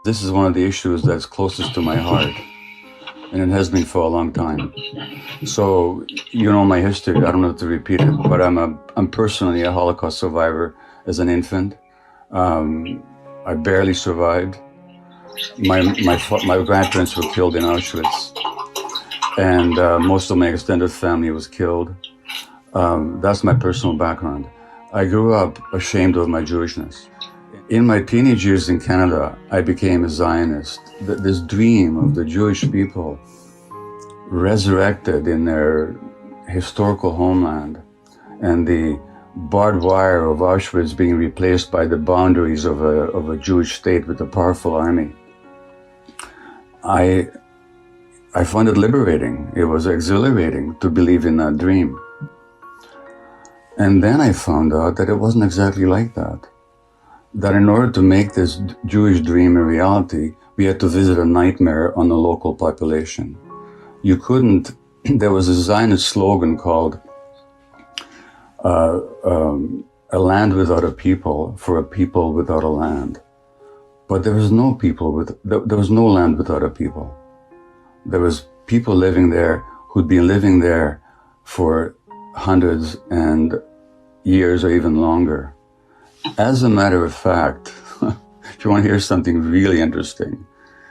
This is one of the issues that's closest to my heart, and it has been for a long time. So, you know my history, I don't have to repeat it, but I'm personally a Holocaust survivor as an infant. I barely survived. My grandparents were killed in Auschwitz, and most of my extended family was killed. That's my personal background. I grew up ashamed of my Jewishness. In my teenage years in Canada, I became a Zionist. This dream of the Jewish people resurrected in their historical homeland, and the barbed wire of Auschwitz being replaced by the boundaries of a Jewish state with a powerful army. I found it liberating. It was exhilarating to believe in that dream. And then I found out that it wasn't exactly like that. That in order to make this Jewish dream a reality, we had to visit a nightmare on the local population. You couldn't, there was a Zionist slogan called a land without a people for a people without a land. But there was no there was no land without a people. There was people living there who'd been living there for hundreds and years or even longer. As a matter of fact, if you want to hear something really interesting,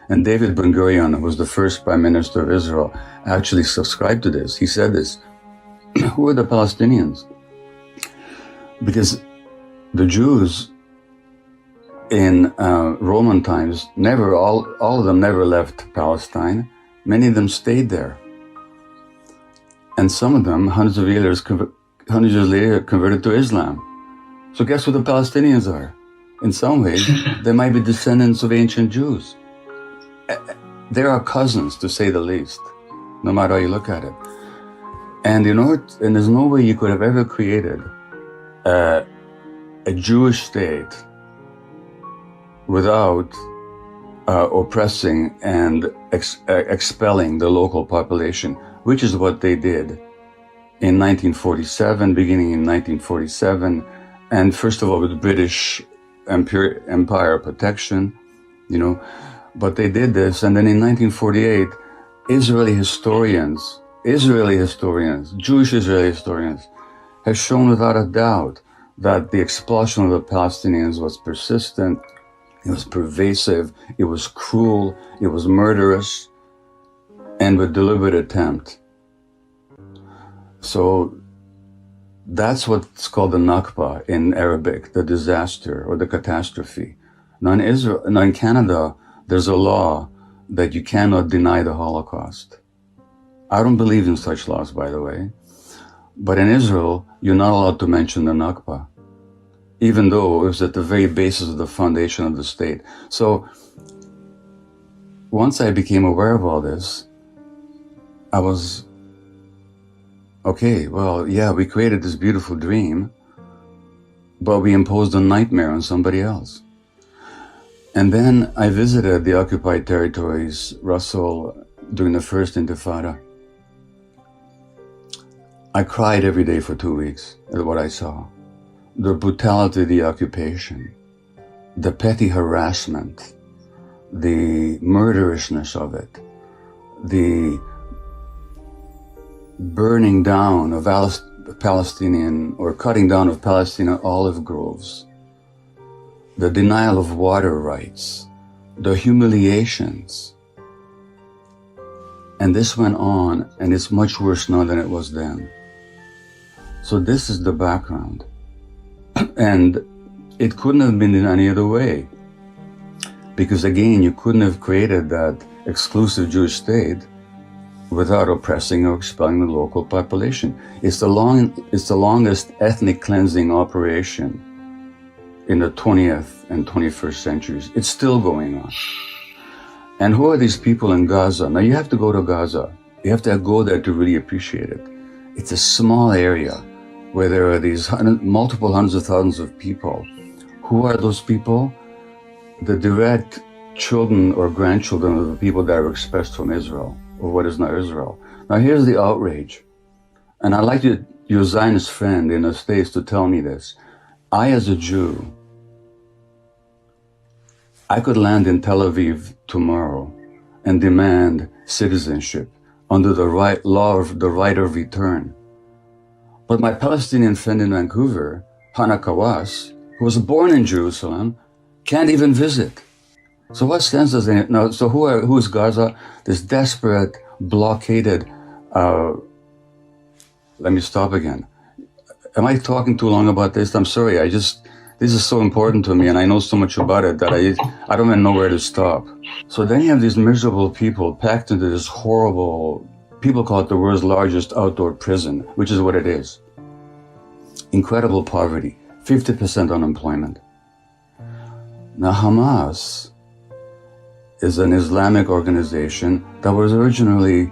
and David Ben-Gurion, who was the first prime minister of Israel, actually subscribed to this. He said this, who are the Palestinians? Because the Jews in Roman times, all of them never left Palestine. Many of them stayed there. And some of them, hundreds of years later, converted to Islam. So guess who the Palestinians are? In some ways, they might be descendants of ancient Jews. They are cousins, to say the least, no matter how you look at it. And and there's no way you could have ever created a Jewish state without oppressing and expelling the local population, which is what they did in 1947, beginning in 1947, and first of all with British Empire protection, but they did this, and then in 1948, Jewish Israeli historians, have shown without a doubt that the expulsion of the Palestinians was persistent, it was pervasive, it was cruel, it was murderous, and with deliberate attempt. So that's what's called the Nakba in Arabic, the disaster or the catastrophe. Now in Canada, there's a law that you cannot deny the Holocaust. I don't believe in such laws, by the way. But in Israel, you're not allowed to mention the Nakba, even though it was at the very basis of the foundation of the state. So once I became aware of all this, I was, okay, well, yeah, we created this beautiful dream, but we imposed a nightmare on somebody else. And then I visited the occupied territories, Russell, during the first Intifada. I cried every day for 2 weeks at what I saw. The brutality of the occupation, the petty harassment, the murderousness of it, the burning down of Palestinian or cutting down of Palestinian olive groves, the denial of water rights, the humiliations. And this went on, and it's much worse now than it was then. So this is the background. And it couldn't have been in any other way. Because again, you couldn't have created that exclusive Jewish state without oppressing or expelling the local population. It's the longest ethnic cleansing operation in the 20th and 21st centuries. It's still going on. And who are these people in Gaza? Now you have to go to Gaza. You have to go there to really appreciate it. It's a small area where there are these multiple hundreds of thousands of people. Who are those people? The direct children or grandchildren of the people that are expressed from Israel, or what is now Israel. Now here's the outrage. And I'd like your Zionist friend in the States to tell me this. I, as a Jew, I could land in Tel Aviv tomorrow and demand citizenship under the law of the right of return. But my Palestinian friend in Vancouver, Hannah Kawas, who was born in Jerusalem, can't even visit. So what sense does it now? So who is Gaza? This desperate, blockaded. Let me stop again. Am I talking too long about this? I'm sorry. This is so important to me, and I know so much about it that I don't even know where to stop. So then you have these miserable people packed into this horrible, people call it the world's largest outdoor prison, which is what it is. Incredible poverty, 50% unemployment. Now Hamas is an Islamic organization that was originally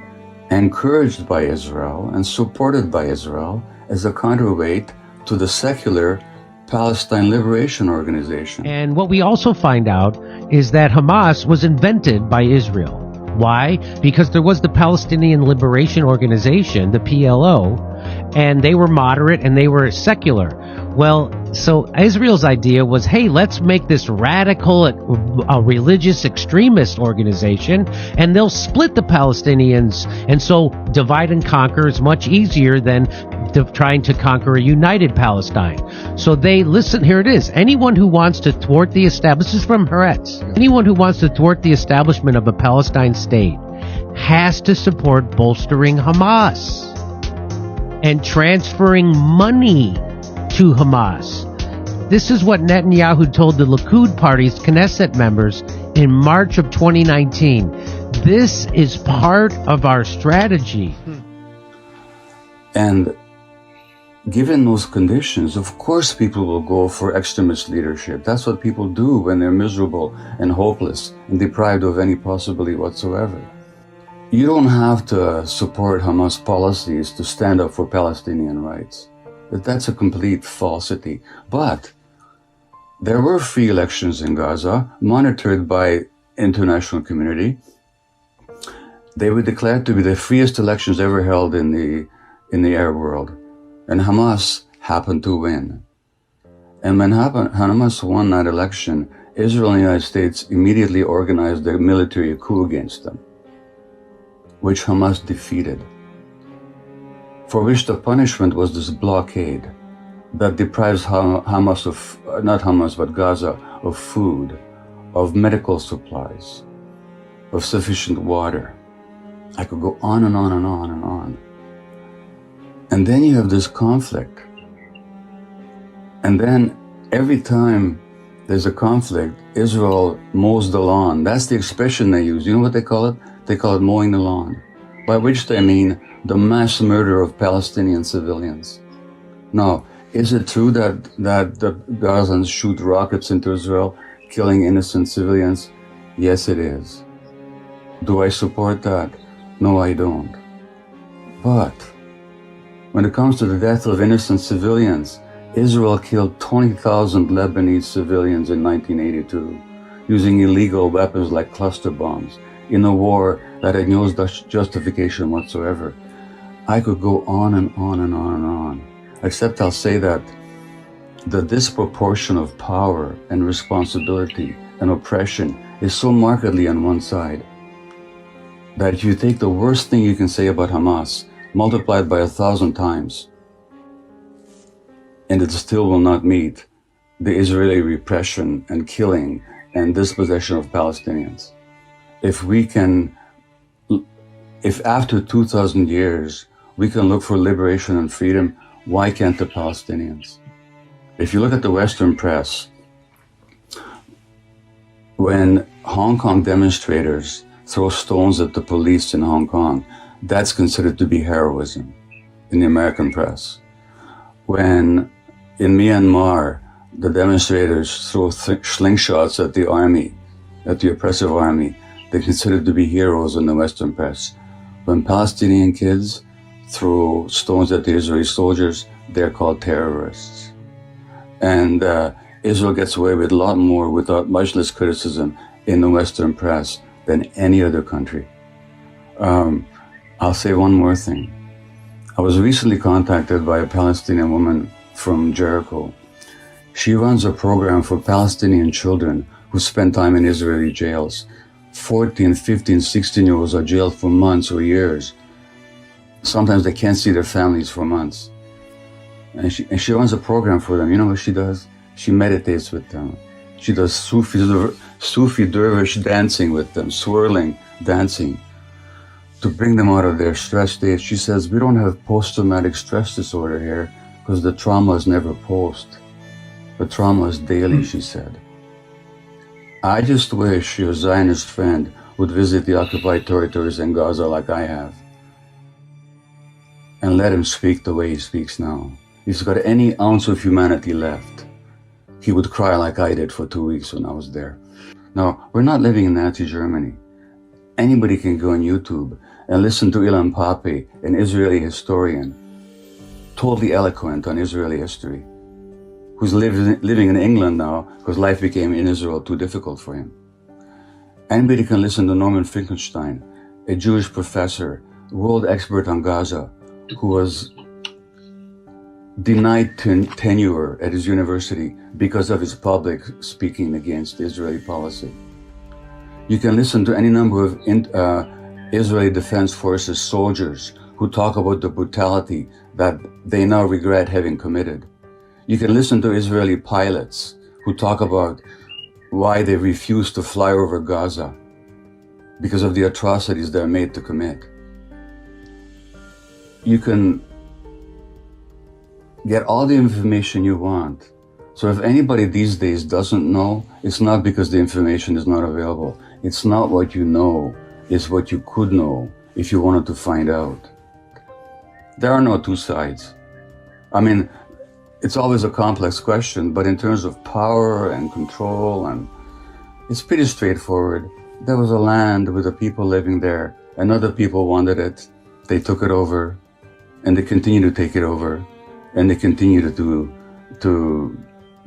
encouraged by Israel and supported by Israel as a counterweight to the secular Palestine Liberation Organization. And what we also find out is that Hamas was invented by Israel. Why? Because there was the Palestinian Liberation Organization, the PLO, and they were moderate and they were secular. Well, so Israel's idea was, hey, let's make this radical, religious extremist organization, and they'll split the Palestinians, and so divide and conquer is much easier than trying to conquer a united Palestine. So they listen, here it is. Anyone who wants to thwart the establishment, this is from Haaretz, anyone who wants to thwart the establishment of a Palestine state has to support bolstering Hamas and transferring money to Hamas. This is what Netanyahu told the Likud party's Knesset members in March of 2019. This is part of our strategy. And given those conditions, of course people will go for extremist leadership. That's what people do when they're miserable and hopeless and deprived of any possibility whatsoever. You don't have to support Hamas policies to stand up for Palestinian rights. That's a complete falsity. But there were free elections in Gaza, monitored by international community. They were declared to be the freest elections ever held in the Arab world. And Hamas happened to win. And when Hamas won that election, Israel and the United States immediately organized a military coup against them, which Hamas defeated, for which the punishment was this blockade that deprives Hamas of, not Hamas, but Gaza, of food, of medical supplies, of sufficient water. I could go on and on and on and on. And then you have this conflict. And then every time there's a conflict, Israel mows the lawn. That's the expression they use. You know what they call it? They call it mowing the lawn, by which they mean the mass murder of Palestinian civilians. Now, is it true that the Gazans shoot rockets into Israel, killing innocent civilians? Yes, it is. Do I support that? No, I don't. But when it comes to the death of innocent civilians, Israel killed 20,000 Lebanese civilians in 1982 using illegal weapons like cluster bombs in a war that had no justification whatsoever. I could go on and on and on and on, except I'll say that the disproportion of power and responsibility and oppression is so markedly on one side that if you take the worst thing you can say about Hamas, multiplied by 1,000 times, and it still will not meet the Israeli repression and killing and dispossession of Palestinians. If after 2,000 years we can look for liberation and freedom, why can't the Palestinians? If you look at the Western press, when Hong Kong demonstrators throw stones at the police in Hong Kong, that's considered to be heroism in the American press. When in Myanmar, the demonstrators throw slingshots at the army, at the oppressive army, they're considered to be heroes in the Western press. When Palestinian kids throw stones at the Israeli soldiers, they're called terrorists. And Israel gets away with a lot more without much less criticism in the Western press than any other country. I'll say one more thing. I was recently contacted by a Palestinian woman from Jericho. She runs a program for Palestinian children who spend time in Israeli jails. 14, 15, 16-year-olds are jailed for months or years. Sometimes they can't see their families for months. And she runs a program for them. You know what she does? She meditates with them. She does Sufi dervish dancing with them, swirling dancing, to bring them out of their stress state. She says, we don't have post-traumatic stress disorder here because the trauma is never post. The trauma is daily, she said. I just wish your Zionist friend would visit the occupied territories in Gaza like I have, and let him speak the way he speaks now. If he's got any ounce of humanity left, he would cry like I did for 2 weeks when I was there. Now, we're not living in Nazi Germany. Anybody can go on YouTube and listen to Ilan Pappé, an Israeli historian, totally eloquent on Israeli history, who's living in England now because life became in Israel too difficult for him. Anybody can listen to Maté and Finkelstein, a Jewish professor, world expert on Gaza, who was denied tenure at his university because of his public speaking against Israeli policy. You can listen to any number of Israeli Defense Forces soldiers who talk about the brutality that they now regret having committed. You can listen to Israeli pilots who talk about why they refuse to fly over Gaza because of the atrocities they're made to commit. You can get all the information you want. So if anybody these days doesn't know, it's not because the information is not available. It's not what you know, it's what you could know if you wanted to find out. There are no two sides. I mean, it's always a complex question, but in terms of power and control, and it's pretty straightforward. There was a land with the people living there, and other people wanted it. They took it over, and they continue to take it over, and they continue to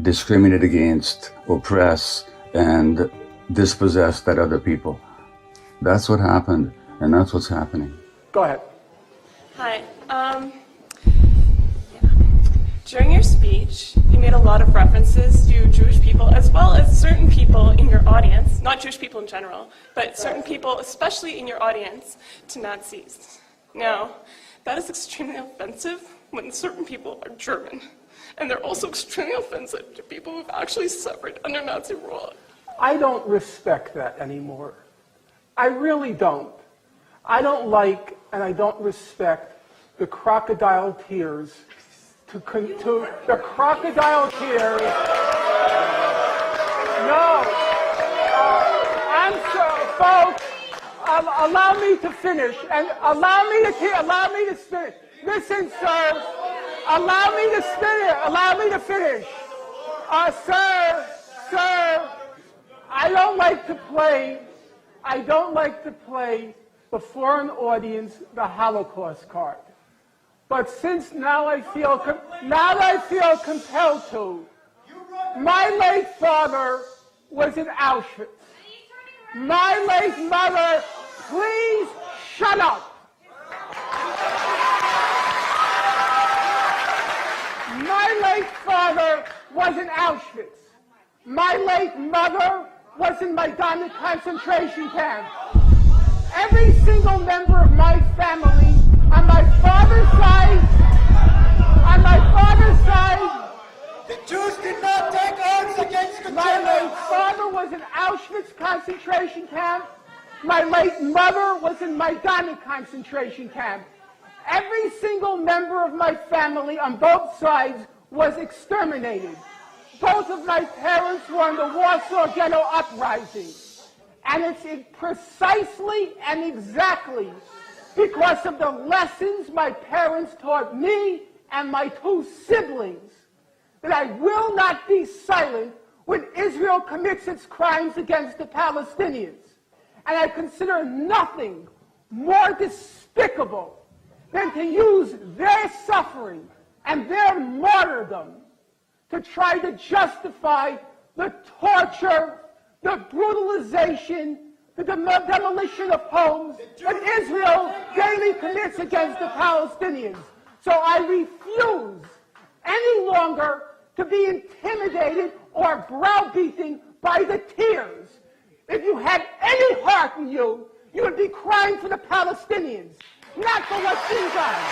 discriminate against, oppress, and dispossess that other people. That's what happened, and that's what's happening. Go ahead. Hi. During your speech, you made a lot of references to Jewish people as well as certain people in your audience, not Jewish people in general, but certain people, especially in your audience, to Nazis. Now, that is extremely offensive when certain people are German. And they're also extremely offensive to people who've actually suffered under Nazi rule. I don't respect that anymore. I really don't. I don't like and I don't respect the crocodile tears the crocodile tears. No. I'm sorry, folks. Allow me to finish and allow me to finish. Listen, sir. Allow me to finish. Sir, I don't like to play before an audience the Holocaust card. But since now I feel compelled to. My late father was in Auschwitz. My late mother, please shut up. My late father was in Auschwitz. My late mother was in Maidan concentration camp. Every single member of my family, on my father's side, the Jews did not take arms against the Germans. My late father was in Auschwitz concentration camp. My late mother was in Maidan concentration camp. Every single member of my family on both sides was exterminated. Both of my parents were in the Warsaw Ghetto Uprising. And it's precisely and exactly because of the lessons my parents taught me and my two siblings that I will not be silent when Israel commits its crimes against the Palestinians. And I consider nothing more despicable than to use their suffering and their martyrdom to try to justify the torture, the brutalization, the demolition of homes that Israel daily commits against the Palestinians. So I refuse any longer to be intimidated or browbeaten by the tears. If you had any heart in you, you would be crying for the Palestinians, not for what's been done.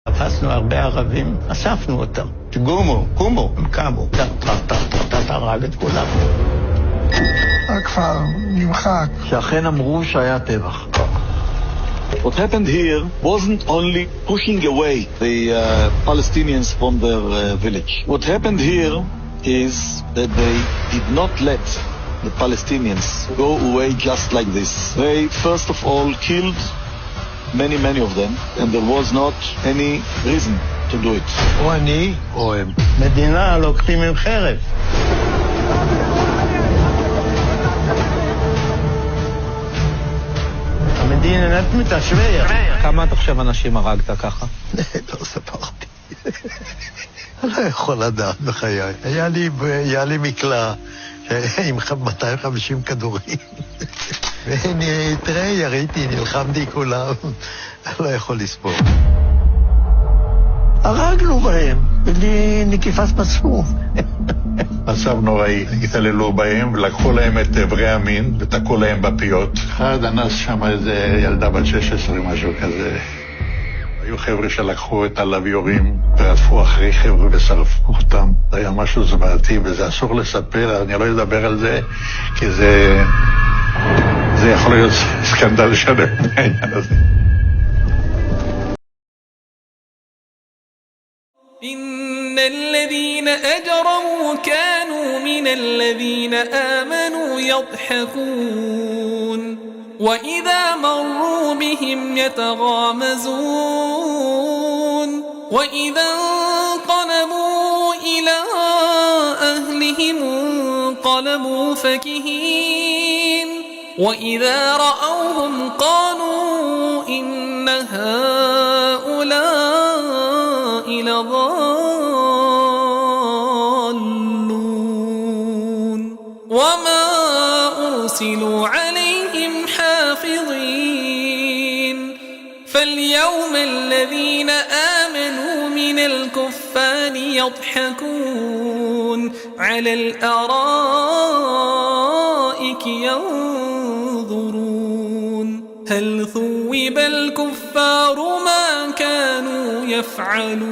תפסנו הרבה ערבים, אספנו אותם. קומו, קומו, הם קמו. הרג את כולם. הכפר נמחק. שאכן אמרו שהיה טבח. What happened here wasn't only pushing away the Palestinians from their village. What happened here is that they did not let the Palestinians go away just like this. They first of all killed many of them, and there was not any reason to do it. או אני או הם. מדינה לוקחים עם חרב. המדינה נתנו את השווי. כמה עד עכשיו אנשים הרגת ככה? לא ספרתי. אני לא יכול לדעת בחיי. היה לי מקלע עם 250 כדורים. תראה, יריתי, נלחמתי כולם. אני לא יכול לספור. הרגנו בהם, בלי נקיפת מצפון. מצב נוראי, התעללו בהם, לקחו להם את איברי המין ותקעו להם בפיות. אחד אנס שם איזה ילדה בת 16, משהו כזה. היו חבר'ה שלקחו את הלוויורים ועפו אחרי חבר'ה ושרפו אותם. זה היה משהו זוועתי וזה אסור לספר, אני לא אדבר על זה, כי זה יכול להיות סקנדל שלם מהעניין הזה. إن الذين أجرموا كانوا من الذين آمنوا يضحكون وإذا مروا بهم يتغامزون وإذا انقلبوا إلى أهلهم انقلبوا فكهين وإذا رأوهم قالوا إن هؤلاء لضالون وما أرسلوا عليهم حافظين فاليوم الذين آمنوا من الكفار يضحكون على الأرائك ينظرون هل ثوب الكفار ما كانوا يفعلون